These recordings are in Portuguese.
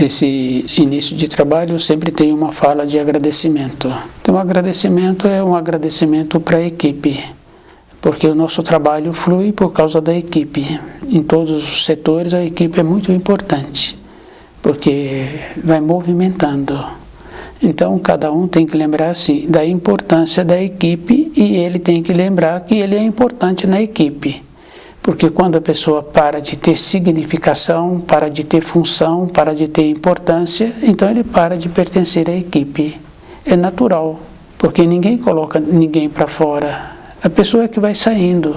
esse início de trabalho, eu sempre tenho uma fala de agradecimento. Então, o agradecimento é um agradecimento para a equipe, porque o nosso trabalho flui por causa da equipe. Em todos os setores, a equipe é muito importante, porque vai movimentando. Então, cada um tem que lembrar, assim, da importância da equipe, e ele tem que lembrar que ele é importante na equipe. Porque quando a pessoa para de ter significação, para de ter função, para de ter importância, então ele para de pertencer à equipe. É natural, porque ninguém coloca ninguém para fora. A pessoa é que vai saindo.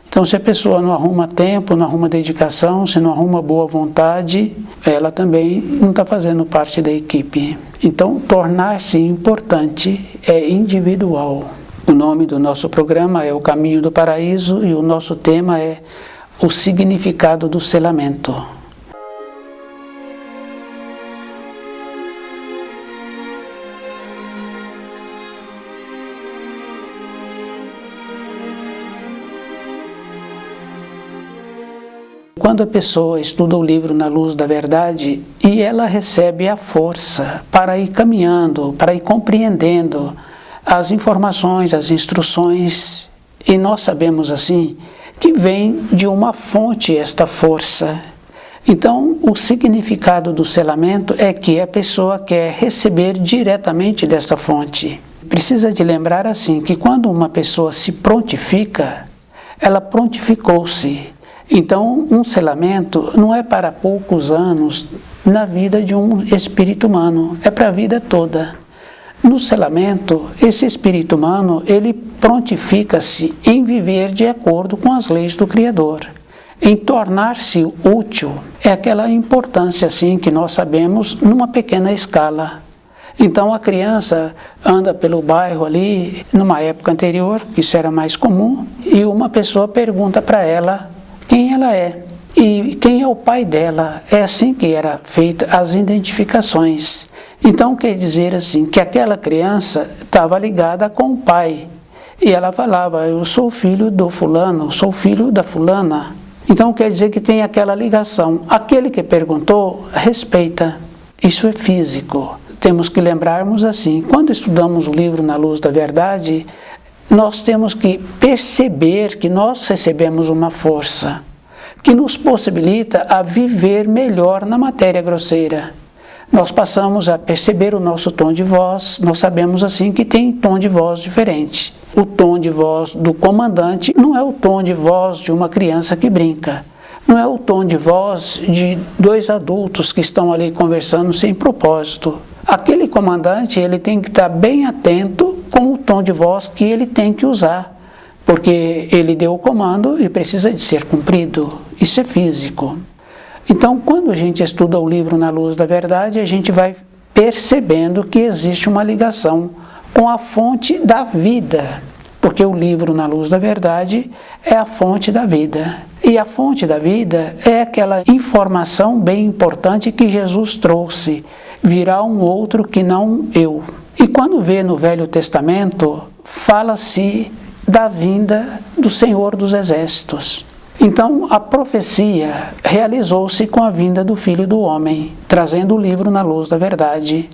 Então, se a pessoa não arruma tempo, não arruma dedicação, se não arruma boa vontade, ela também não está fazendo parte da equipe. Então, tornar-se importante é individual. O nome do nosso programa é O Caminho do Paraíso e o nosso tema é o significado do selamento. Quando a pessoa estuda o livro Na Luz da Verdade, e ela recebe a força para ir caminhando, para ir compreendendo as informações, as instruções, e nós sabemos assim que vem de uma fonte esta força. Então, o significado do selamento é que a pessoa quer receber diretamente desta fonte. Precisa de lembrar assim que quando uma pessoa se prontifica, ela prontificou-se. Então, um selamento não é para poucos anos na vida de um espírito humano, é para a vida toda. No selamento, esse espírito humano, ele prontifica-se em viver de acordo com as leis do Criador, em tornar-se útil. É aquela importância, assim, que nós sabemos numa pequena escala. Então, a criança anda pelo bairro ali, numa época anterior, que isso era mais comum, e uma pessoa pergunta para ela quem ela é e quem é o pai dela. É assim que era feita as identificações. Então, quer dizer assim, que aquela criança estava ligada com o pai. E ela falava, eu sou filho do fulano, sou filho da fulana. Então, quer dizer que tem aquela ligação. Aquele que perguntou, respeita. Isso é físico. Temos que lembrarmos assim, quando estudamos o livro Na Luz da Verdade, nós temos que perceber que nós recebemos uma força que nos possibilita a viver melhor na matéria grosseira. Nós passamos a perceber o nosso tom de voz, nós sabemos assim que tem tom de voz diferente. O tom de voz do comandante não é o tom de voz de uma criança que brinca, não é o tom de voz de dois adultos que estão ali conversando sem propósito. Aquele comandante, ele tem que estar bem atento com o tom de voz que ele tem que usar, porque ele deu o comando e precisa de ser cumprido. Isso é físico. Então, quando a gente estuda o livro Na Luz da Verdade, a gente vai percebendo que existe uma ligação com a fonte da vida, porque o livro Na Luz da Verdade é a fonte da vida. E a fonte da vida é aquela informação bem importante que Jesus trouxe: virá um outro que não eu. E quando vê no Velho Testamento, fala-se da vinda do Senhor dos Exércitos. Então, a profecia realizou-se com a vinda do Filho do Homem, trazendo o livro Na Luz da Verdade.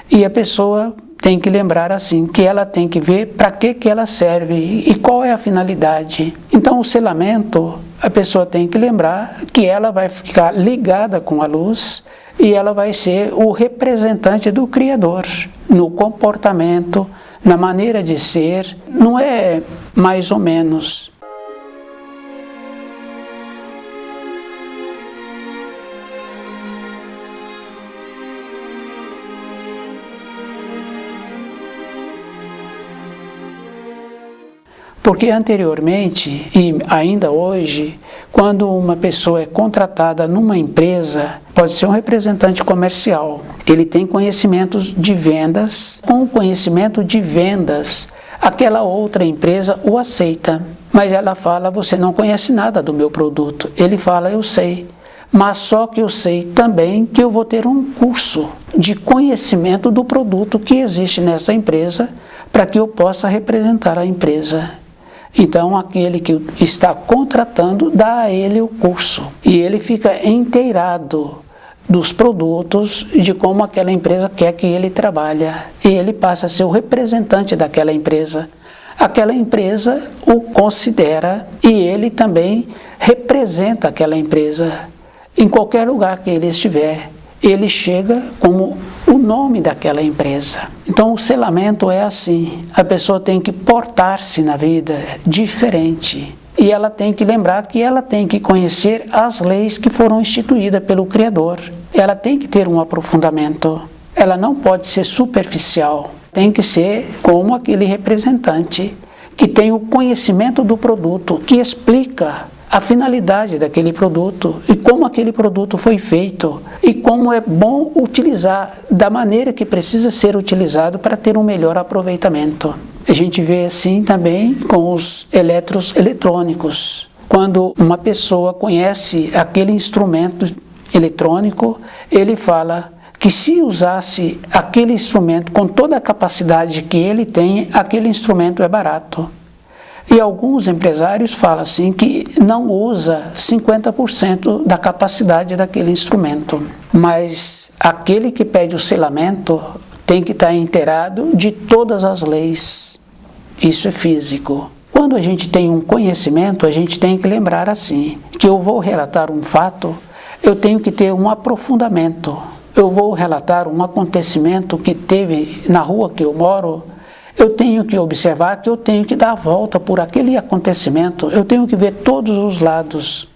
E a pessoa tem que lembrar assim, que ela tem que ver para que ela serve e qual é a finalidade. Então, o selamento, a pessoa tem que lembrar que ela vai ficar ligada com a luz e ela vai ser o representante do Criador no comportamento, na maneira de ser. Não é mais ou menos. Porque anteriormente, e ainda hoje, quando uma pessoa é contratada numa empresa, pode ser um representante comercial, ele tem conhecimentos de vendas. Com o conhecimento de vendas, aquela outra empresa o aceita. Mas ela fala, você não conhece nada do meu produto. Ele fala, eu sei. Mas só que eu sei também que eu vou ter um curso de conhecimento do produto que existe nessa empresa para que eu possa representar a empresa. Então, aquele que está contratando dá a ele o curso e ele fica inteirado dos produtos e de como aquela empresa quer que ele trabalhe. E ele passa a ser o representante daquela empresa. Aquela empresa o considera e ele também representa aquela empresa. Em qualquer lugar que ele estiver, ele chega como o nome daquela empresa. Então o selamento é assim, a pessoa tem que portar-se na vida diferente. E ela tem que lembrar que ela tem que conhecer as leis que foram instituídas pelo Criador. Ela tem que ter um aprofundamento. Ela não pode ser superficial. Tem que ser como aquele representante que tem o conhecimento do produto, que explica a finalidade daquele produto e como aquele produto foi feito e como é bom utilizar da maneira que precisa ser utilizado para ter um melhor aproveitamento. A gente vê assim também com os eletrônicos. Quando uma pessoa conhece aquele instrumento eletrônico, ele fala que se usasse aquele instrumento com toda a capacidade que ele tem, aquele instrumento é barato. E alguns empresários falam assim que não usa 50% da capacidade daquele instrumento. Mas aquele que pede o selamento tem que estar inteirado de todas as leis. Isso é físico. Quando a gente tem um conhecimento, a gente tem que lembrar assim, que eu vou relatar um fato, eu tenho que ter um aprofundamento. Eu vou relatar um acontecimento que teve na rua que eu moro, eu tenho que observar que eu tenho que dar a volta por aquele acontecimento, eu tenho que ver todos os lados,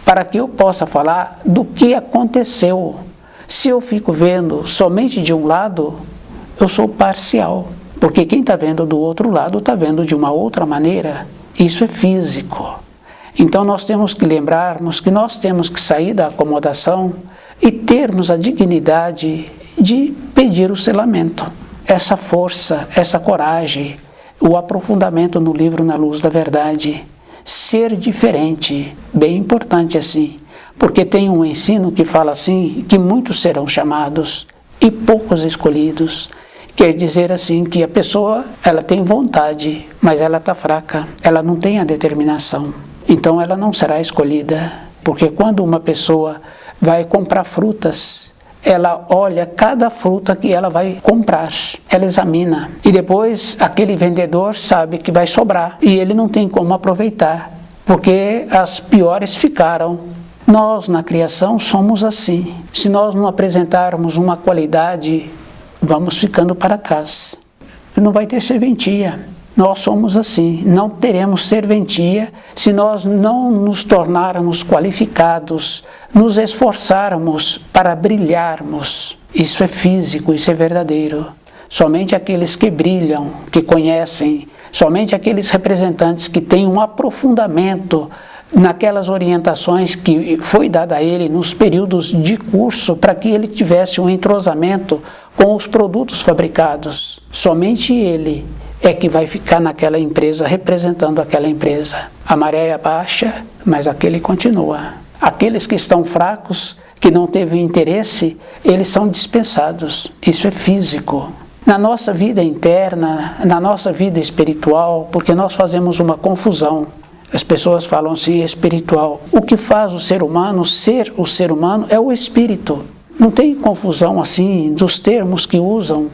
para que eu possa falar do que aconteceu. Se eu fico vendo somente de um lado, eu sou parcial, porque quem está vendo do outro lado está vendo de uma outra maneira. Isso é físico. Então nós temos que lembrarmos que nós temos que sair da acomodação e termos a dignidade de pedir o selamento. Essa força, essa coragem, o aprofundamento no livro Na Luz da Verdade. Ser diferente, bem importante assim, porque tem um ensino que fala assim, que muitos serão chamados e poucos escolhidos. Quer dizer assim que a pessoa, ela tem vontade, mas ela está fraca, ela não tem a determinação. Então ela não será escolhida, porque quando uma pessoa vai comprar frutas, ela olha cada fruta que ela vai comprar, ela examina. E depois aquele vendedor sabe que vai sobrar e ele não tem como aproveitar, porque as piores ficaram. Nós na criação somos assim. Se nós não apresentarmos uma qualidade, vamos ficando para trás. Não vai ter serventia. Nós somos assim, não teremos serventia se nós não nos tornarmos qualificados, nos esforçarmos para brilharmos. Isso é físico, isso é verdadeiro. Somente aqueles que brilham, que conhecem, somente aqueles representantes que têm um aprofundamento naquelas orientações que foi dada a ele nos períodos de curso para que ele tivesse um entrosamento com os produtos fabricados. Somente ele é que vai ficar naquela empresa, representando aquela empresa. A maré baixa, mas aquele continua. Aqueles que estão fracos, que não teve interesse, eles são dispensados. Isso é físico. Na nossa vida interna, na nossa vida espiritual, porque nós fazemos uma confusão. As pessoas falam assim, espiritual. O que faz o ser humano ser o ser humano é o espírito. Não tem confusão assim dos termos que usam.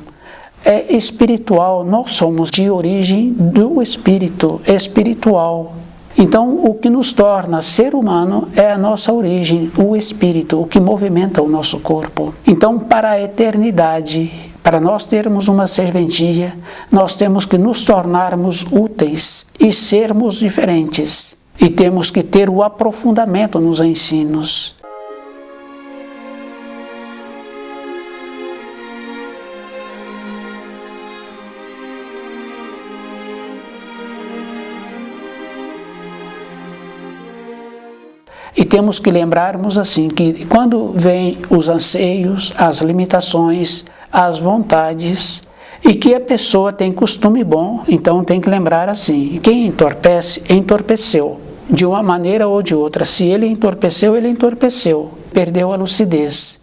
É espiritual, nós somos de origem do espírito, espiritual. Então, o que nos torna ser humano é a nossa origem, o espírito, o que movimenta o nosso corpo. Então, para a eternidade, para nós termos uma serventia, nós temos que nos tornarmos úteis e sermos diferentes. E temos que ter o aprofundamento nos ensinos. E temos que lembrarmos assim, que quando vêm os anseios, as limitações, as vontades, e que a pessoa tem costume bom, então tem que lembrar assim, quem entorpece, entorpeceu, de uma maneira ou de outra. Se ele entorpeceu, perdeu a lucidez.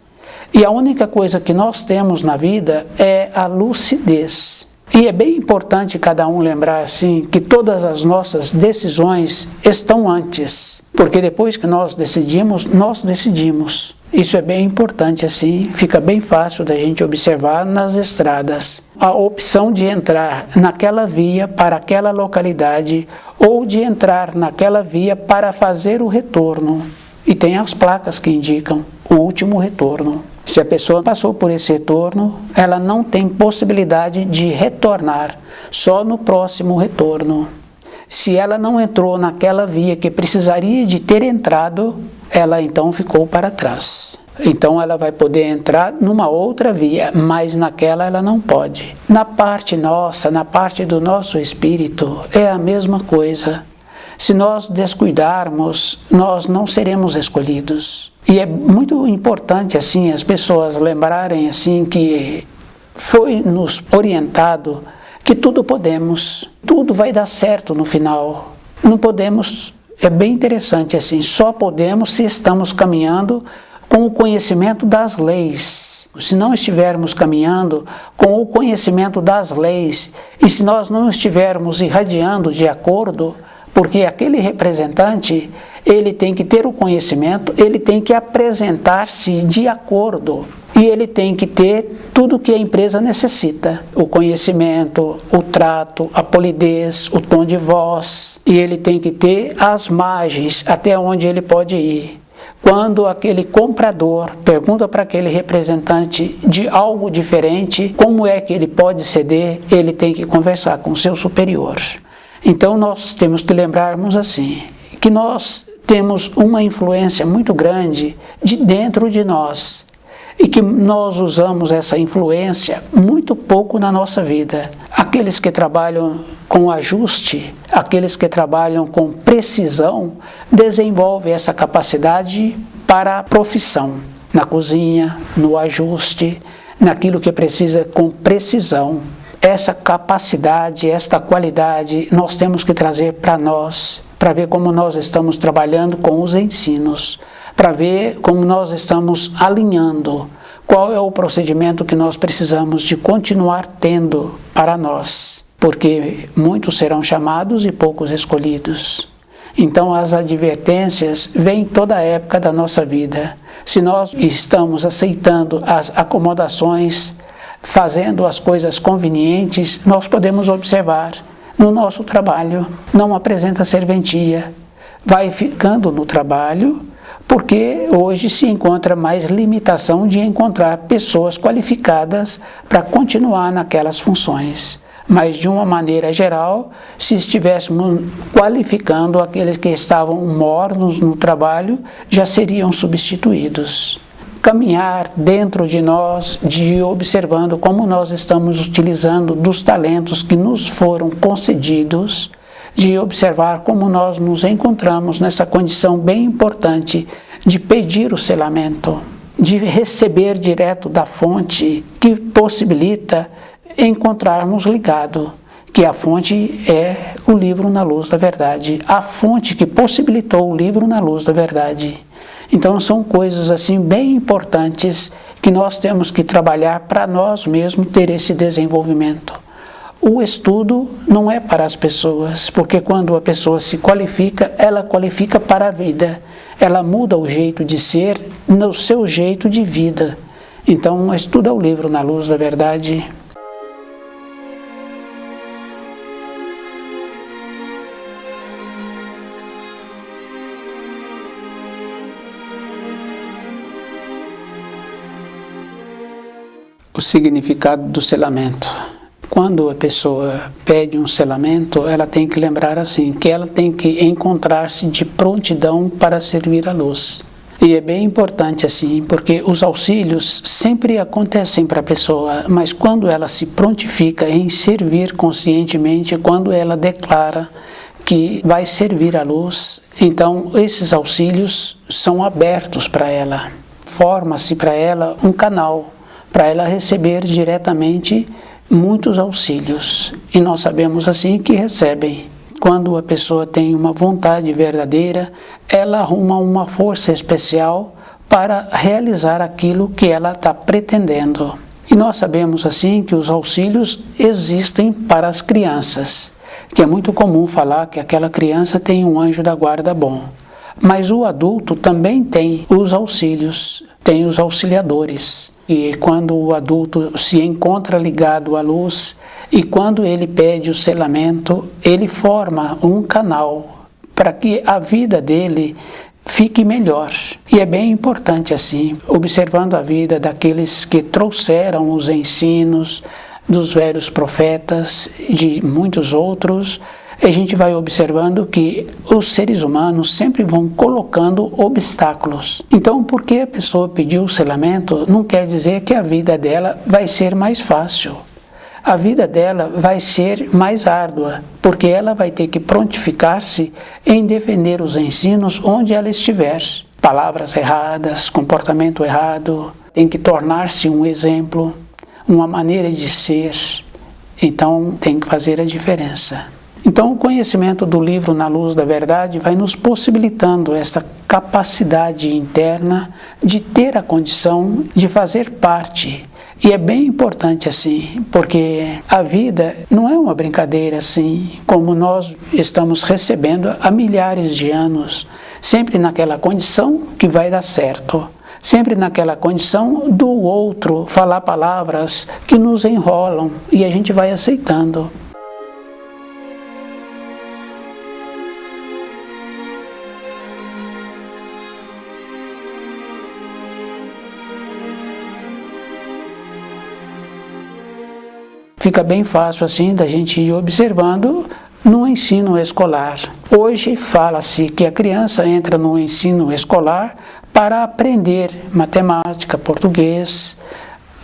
E a única coisa que nós temos na vida é a lucidez. E é bem importante cada um lembrar assim que todas as nossas decisões estão antes, porque depois que nós decidimos, Isso é bem importante assim, fica bem fácil da gente observar nas estradas. A opção de entrar naquela via para aquela localidade ou de entrar naquela via para fazer o retorno. E tem as placas que indicam o último retorno. Se a pessoa passou por esse retorno, ela não tem possibilidade de retornar, só no próximo retorno. Se ela não entrou naquela via que precisaria de ter entrado, ela então ficou para trás. Então ela vai poder entrar numa outra via, mas naquela ela não pode. Na parte nossa, na parte do nosso espírito, é a mesma coisa. Se nós descuidarmos, nós não seremos escolhidos. E é muito importante assim as pessoas lembrarem assim que foi nos orientado que tudo podemos, tudo vai dar certo no final. Não podemos, é bem interessante assim, só podemos se estamos caminhando com o conhecimento das leis. Se não estivermos caminhando com o conhecimento das leis e se nós não estivermos irradiando de acordo, porque aquele representante, ele tem que ter o conhecimento, ele tem que apresentar-se de acordo e ele tem que ter tudo que a empresa necessita, o conhecimento, o trato, a polidez, o tom de voz, e ele tem que ter as margens até onde ele pode ir. Quando aquele comprador pergunta para aquele representante de algo diferente, como é que ele pode ceder, ele tem que conversar com o seu superior. Então nós temos que lembrarmos assim, que nós temos uma influência muito grande de dentro de nós e que nós usamos essa influência muito pouco na nossa vida. Aqueles que trabalham com ajuste, aqueles que trabalham com precisão, desenvolvem essa capacidade para a profissão, na cozinha, no ajuste, naquilo que precisa com precisão. Essa capacidade, esta qualidade, nós temos que trazer para nós, para ver como nós estamos trabalhando com os ensinos, para ver como nós estamos alinhando, qual é o procedimento que nós precisamos de continuar tendo para nós, porque muitos serão chamados e poucos escolhidos. Então as advertências vêm toda a época da nossa vida. Se nós estamos aceitando as acomodações, fazendo as coisas convenientes, nós podemos observar no nosso trabalho, não apresenta serventia, vai ficando no trabalho, porque hoje se encontra mais limitação de encontrar pessoas qualificadas para continuar naquelas funções. Mas de uma maneira geral, se estivéssemos qualificando aqueles que estavam mornos no trabalho, já seriam substituídos. Caminhar dentro de nós, de observando como nós estamos utilizando dos talentos que nos foram concedidos, de observar como nós nos encontramos nessa condição bem importante de pedir o selamento, de receber direto da fonte que possibilita encontrarmos ligado, que a fonte é o livro na luz da verdade, a fonte que possibilitou o livro na luz da verdade. Então são coisas assim bem importantes que nós temos que trabalhar para nós mesmos ter esse desenvolvimento. O estudo não é para as pessoas, porque quando a pessoa se qualifica, ela qualifica para a vida. Ela muda o jeito de ser no seu jeito de vida. Então estuda o livro na luz da verdade. O significado do selamento. Quando a pessoa pede um selamento, ela tem que lembrar assim, que ela tem que encontrar-se de prontidão para servir a luz. E é bem importante assim, porque os auxílios sempre acontecem para a pessoa, mas quando ela se prontifica em servir conscientemente, quando ela declara que vai servir a luz, então esses auxílios são abertos para ela. Forma-se para ela um canal, para ela receber diretamente muitos auxílios. E nós sabemos assim que recebem. Quando a pessoa tem uma vontade verdadeira, ela arruma uma força especial para realizar aquilo que ela está pretendendo. E nós sabemos assim que os auxílios existem para as crianças, que é muito comum falar que aquela criança tem um anjo da guarda bom. Mas o adulto também tem os auxílios, tem os auxiliadores. E quando o adulto se encontra ligado à luz e quando ele pede o selamento, ele forma um canal para que a vida dele fique melhor. E é bem importante assim, observando a vida daqueles que trouxeram os ensinos dos velhos profetas, de muitos outros, a gente vai observando que os seres humanos sempre vão colocando obstáculos. Então, porque a pessoa pediu o selamento, não quer dizer que a vida dela vai ser mais fácil. A vida dela vai ser mais árdua, porque ela vai ter que prontificar-se em defender os ensinos onde ela estiver. Palavras erradas, comportamento errado, tem que tornar-se um exemplo, uma maneira de ser. Então, tem que fazer a diferença. Então, o conhecimento do livro Na Luz da Verdade vai nos possibilitando essa capacidade interna de ter a condição de fazer parte. E é bem importante assim, porque a vida não é uma brincadeira assim, como nós estamos recebendo há milhares de anos, sempre naquela condição que vai dar certo, sempre naquela condição do outro falar palavras que nos enrolam e a gente vai aceitando. Fica bem fácil assim da gente ir observando no ensino escolar. Hoje fala-se que a criança entra no ensino escolar para aprender matemática, português,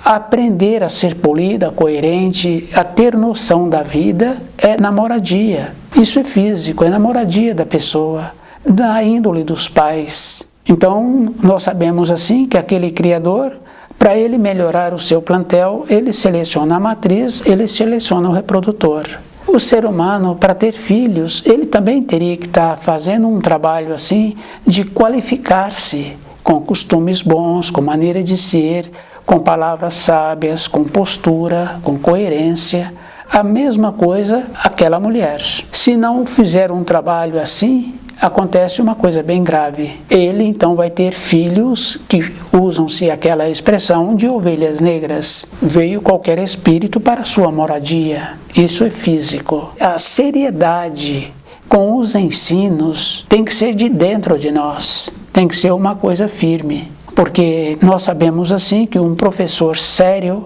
aprender a ser polida, coerente, a ter noção da vida é na moradia. Isso é físico, é na moradia da pessoa, da índole dos pais. Então, nós sabemos assim que aquele criador, para ele melhorar o seu plantel, ele seleciona a matriz, ele seleciona o reprodutor. O ser humano, para ter filhos, ele também teria que estar fazendo um trabalho assim de qualificar-se com costumes bons, com maneira de ser, com palavras sábias, com postura, com coerência. A mesma coisa aquela mulher. Se não fizer um trabalho assim, acontece uma coisa bem grave. Ele então vai ter filhos que usam-se aquela expressão de ovelhas negras. Veio qualquer espírito para sua moradia. Isso é físico. A seriedade com os ensinos tem que ser de dentro de nós. Tem que ser uma coisa firme. Porque nós sabemos assim que um professor sério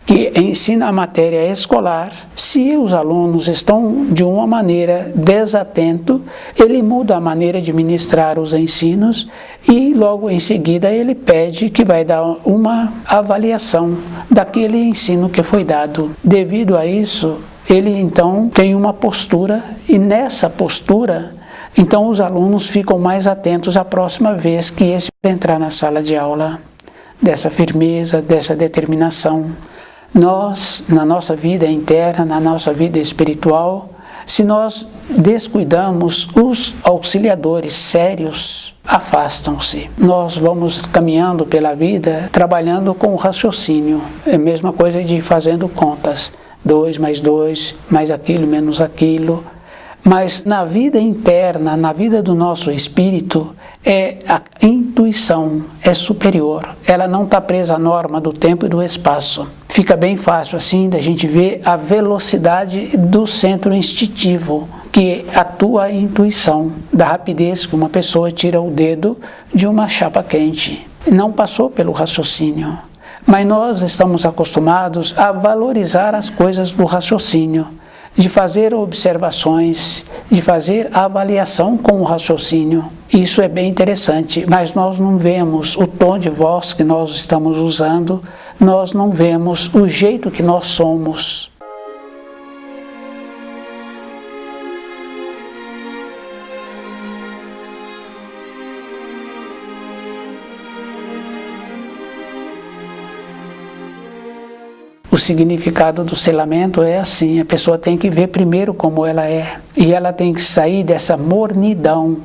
que ensina a matéria escolar, se os alunos estão de uma maneira desatento, ele muda a maneira de ministrar os ensinos e logo em seguida ele pede que vai dar uma avaliação daquele ensino que foi dado. Devido a isso, ele então tem uma postura e nessa postura, então os alunos ficam mais atentos a próxima vez que esse entrar na sala de aula, dessa firmeza, dessa determinação. Nós, na nossa vida interna, na nossa vida espiritual, se nós descuidamos, os auxiliadores sérios afastam-se. Nós vamos caminhando pela vida, trabalhando com o raciocínio. É a mesma coisa de fazendo contas. 2 mais 2, mais aquilo, menos aquilo. Mas na vida interna, na vida do nosso espírito, a intuição é superior. Ela não está presa à norma do tempo e do espaço. Fica bem fácil assim da gente ver a velocidade do centro instintivo, que atua a intuição, da rapidez que uma pessoa tira o dedo de uma chapa quente. Não passou pelo raciocínio. Mas nós estamos acostumados a valorizar as coisas do raciocínio, de fazer observações, de fazer avaliação com o raciocínio. Isso é bem interessante, mas nós não vemos o tom de voz que nós estamos usando, nós não vemos o jeito que nós somos. O significado do selamento é assim, a pessoa tem que ver primeiro como ela é, e ela tem que sair dessa mornidão,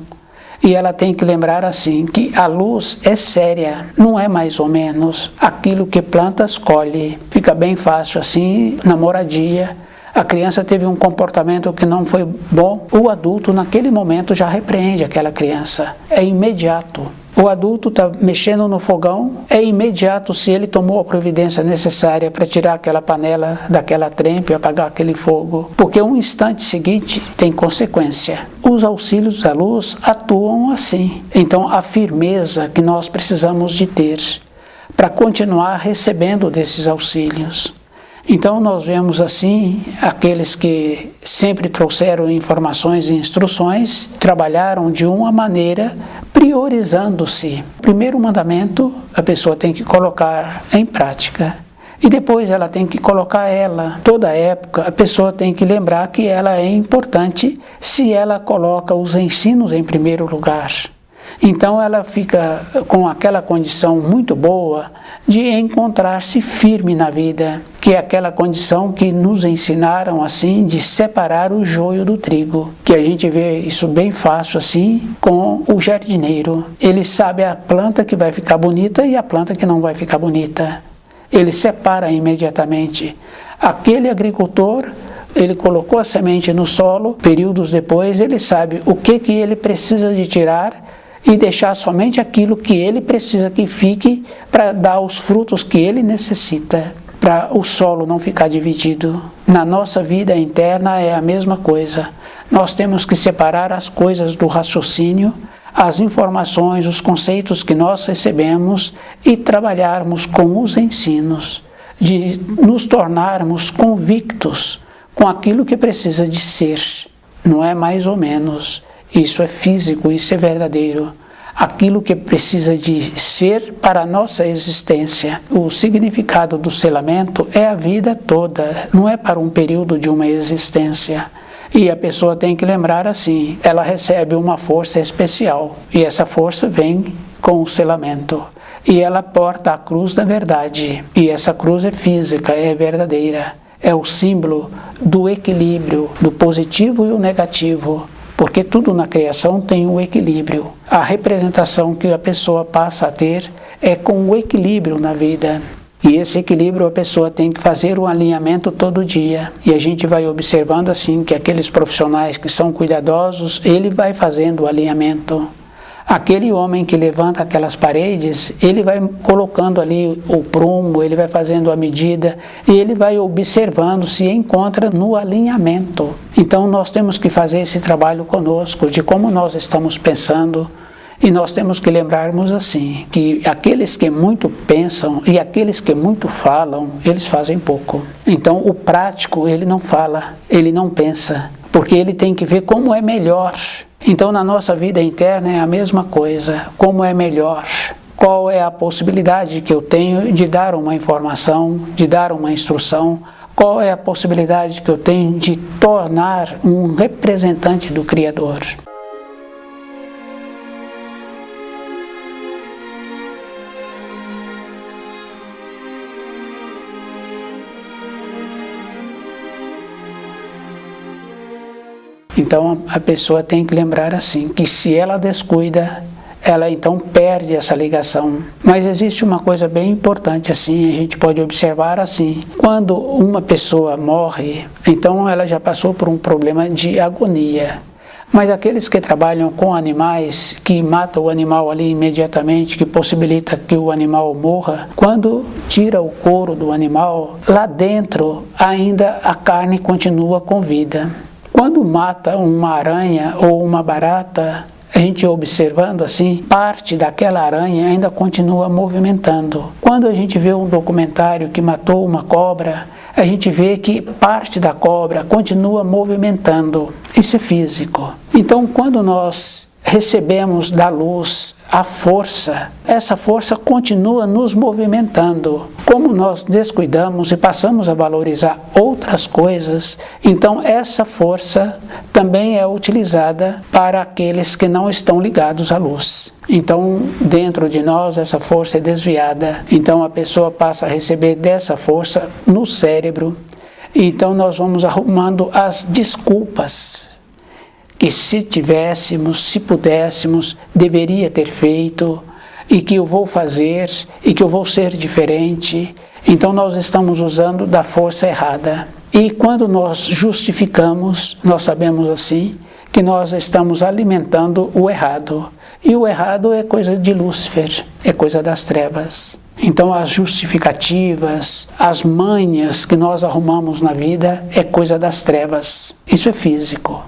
e ela tem que lembrar assim, que a luz é séria, não é mais ou menos, aquilo que plantas colhe. Fica bem fácil assim, na moradia, A criança teve um comportamento que não foi bom, o adulto naquele momento já repreende aquela criança. É imediato. O adulto está mexendo no fogão, é imediato se ele tomou a providência necessária para tirar aquela panela daquela trempe e apagar aquele fogo, porque um instante seguinte tem consequência. Os auxílios da luz atuam assim. Então a firmeza que nós precisamos de ter para continuar recebendo desses auxílios. Então nós vemos assim, aqueles que sempre trouxeram informações e instruções, trabalharam de uma maneira priorizando-se. O primeiro mandamento a pessoa tem que colocar em prática. E depois ela tem que colocar ela. Toda época a pessoa tem que lembrar que ela é importante se ela coloca os ensinos em primeiro lugar. Então ela fica com aquela condição muito boa de encontrar-se firme na vida, que é aquela condição que nos ensinaram assim de separar o joio do trigo, que a gente vê isso bem fácil assim com o jardineiro. Ele sabe a planta que vai ficar bonita e a planta que não vai ficar bonita. Ele separa imediatamente. Aquele agricultor, ele colocou a semente no solo, períodos depois ele sabe o que ele precisa de tirar e deixar somente aquilo que ele precisa que fique para dar os frutos que ele necessita, para o solo não ficar dividido. Na nossa vida interna é a mesma coisa. Nós temos que separar as coisas do raciocínio, as informações, os conceitos que nós recebemos e trabalharmos com os ensinos, de nos tornarmos convictos com aquilo que precisa de ser. Não é mais ou menos. Isso é físico, isso é verdadeiro. Aquilo que precisa de ser para a nossa existência. O significado do selamento é a vida toda, não é para um período de uma existência. E a pessoa tem que lembrar assim, ela recebe uma força especial, e essa força vem com o selamento. E ela porta a cruz da verdade, e essa cruz é física, é verdadeira. É o símbolo do equilíbrio, do positivo e o negativo. Porque tudo na criação tem um equilíbrio. A representação que a pessoa passa a ter é com o equilíbrio na vida. E esse equilíbrio a pessoa tem que fazer um alinhamento todo dia. E a gente vai observando assim que aqueles profissionais que são cuidadosos, ele vai fazendo o alinhamento. Aquele homem que levanta aquelas paredes, ele vai colocando ali o prumo, ele vai fazendo a medida e ele vai observando se encontra no alinhamento. Então nós temos que fazer esse trabalho conosco, de como nós estamos pensando, e nós temos que lembrarmos assim, que aqueles que muito pensam e aqueles que muito falam, eles fazem pouco. Então o prático, ele não fala, ele não pensa, porque ele tem que ver como é melhor. Então na nossa vida interna é a mesma coisa, como é melhor, qual é a possibilidade que eu tenho de dar uma informação, de dar uma instrução, qual é a possibilidade que eu tenho de tornar um representante do Criador. Então a pessoa tem que lembrar assim, que se ela descuida, ela então perde essa ligação. Mas existe uma coisa bem importante assim, a gente pode observar assim, quando uma pessoa morre, então ela já passou por um problema de agonia. Mas aqueles que trabalham com animais, que matam o animal ali imediatamente, que possibilita que o animal morra, quando tira o couro do animal, lá dentro ainda a carne continua com vida. Quando mata uma aranha ou uma barata, a gente observando assim, parte daquela aranha ainda continua movimentando. Quando a gente vê um documentário que matou uma cobra, a gente vê que parte da cobra continua movimentando. Isso é físico. Então, quando nós recebemos da luz a força, essa força continua nos movimentando. Como nós descuidamos e passamos a valorizar outras coisas, então essa força também é utilizada para aqueles que não estão ligados à luz. Então, dentro de nós, essa força é desviada. Então, a pessoa passa a receber dessa força no cérebro. Então, nós vamos arrumando as desculpas que se tivéssemos, se pudéssemos, deveria ter feito, e que eu vou fazer, e que eu vou ser diferente. Então nós estamos usando da força errada. E quando nós justificamos, nós sabemos assim, que nós estamos alimentando o errado. E o errado é coisa de Lúcifer, é coisa das trevas. Então as justificativas, as manhas que nós arrumamos na vida é coisa das trevas. Isso é físico.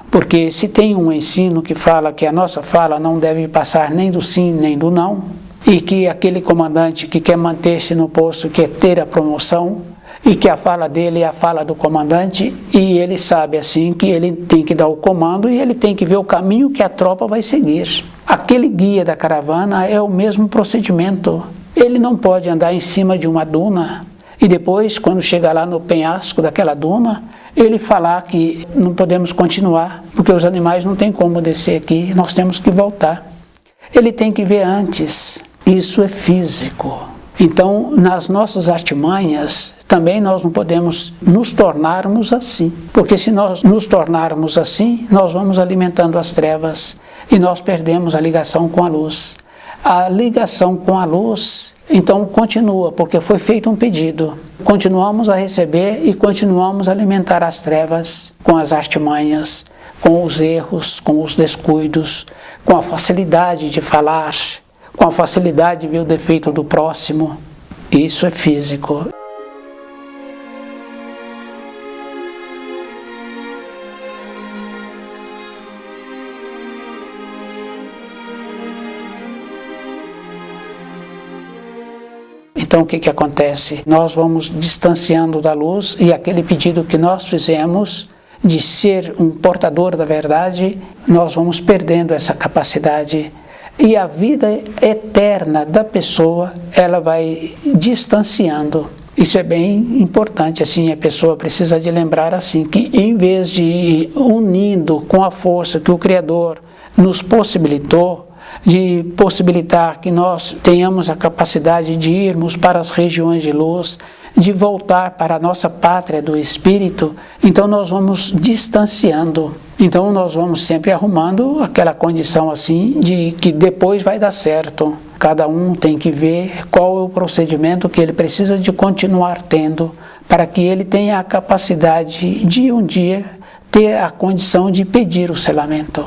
Porque se tem um ensino que fala que a nossa fala não deve passar nem do sim nem do não, e que aquele comandante que quer manter-se no posto quer ter a promoção, e que a fala dele é a fala do comandante, e ele sabe assim que ele tem que dar o comando e ele tem que ver o caminho que a tropa vai seguir. Aquele guia da caravana é o mesmo procedimento. Ele não pode andar em cima de uma duna e depois, quando chegar lá no penhasco daquela duna, ele falar que não podemos continuar, porque os animais não têm como descer aqui, nós temos que voltar. Ele tem que ver antes. Isso é físico. Então, nas nossas artimanhas, também nós não podemos nos tornarmos assim. Porque se nós nos tornarmos assim, nós vamos alimentando as trevas e nós perdemos a ligação com a luz. A ligação com a luz, então, continua, porque foi feito um pedido. Continuamos a receber e continuamos a alimentar as trevas com as artimanhas, com os erros, com os descuidos, com a facilidade de falar, com a facilidade de ver o defeito do próximo. Isso é físico. Então o que acontece? Nós vamos distanciando da luz e aquele pedido que nós fizemos de ser um portador da verdade, nós vamos perdendo essa capacidade. E a vida eterna da pessoa, ela vai distanciando. Isso é bem importante, assim, a pessoa precisa de lembrar assim, que em vez de ir unindo com a força que o Criador nos possibilitou, de possibilitar que nós tenhamos a capacidade de irmos para as regiões de luz, de voltar para a nossa pátria do Espírito, então nós vamos distanciando. Então nós vamos sempre arrumando aquela condição assim de que depois vai dar certo. Cada um tem que ver qual é o procedimento que ele precisa de continuar tendo para que ele tenha a capacidade de um dia ter a condição de pedir o selamento.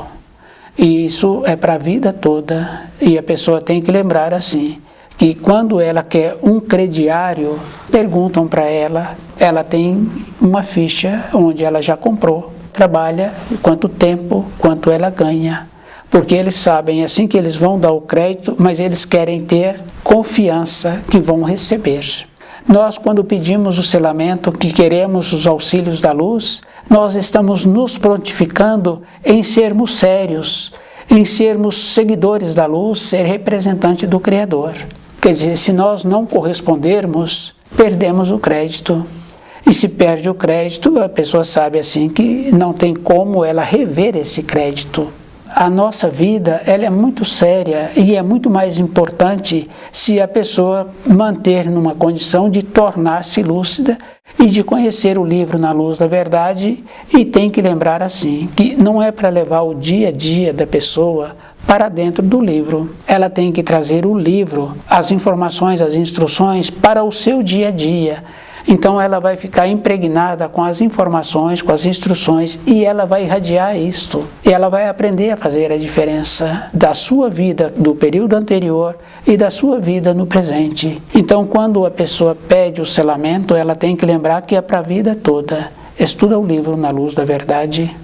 E isso é para a vida toda. E a pessoa tem que lembrar assim, que quando ela quer um crediário, perguntam para ela, ela tem uma ficha onde ela já comprou, trabalha, quanto tempo, quanto ela ganha. Porque eles sabem assim que eles vão dar o crédito, mas eles querem ter confiança que vão receber. Nós, quando pedimos o selamento, que queremos os auxílios da luz, nós estamos nos prontificando em sermos sérios, em sermos seguidores da luz, ser representante do Criador. Quer dizer, se nós não correspondermos, perdemos o crédito. E se perde o crédito, a pessoa sabe assim que não tem como ela rever esse crédito. A nossa vida, ela é muito séria e é muito mais importante se a pessoa manter numa condição de tornar-se lúcida e de conhecer o livro na luz da verdade, e tem que lembrar assim, que não é para levar o dia a dia da pessoa para dentro do livro. Ela tem que trazer o livro, as informações, as instruções para o seu dia a dia. Então ela vai ficar impregnada com as informações, com as instruções, e ela vai irradiar isto. E ela vai aprender a fazer a diferença da sua vida do período anterior e da sua vida no presente. Então quando a pessoa pede o selamento, ela tem que lembrar que é para a vida toda. Estuda o livro na luz da verdade.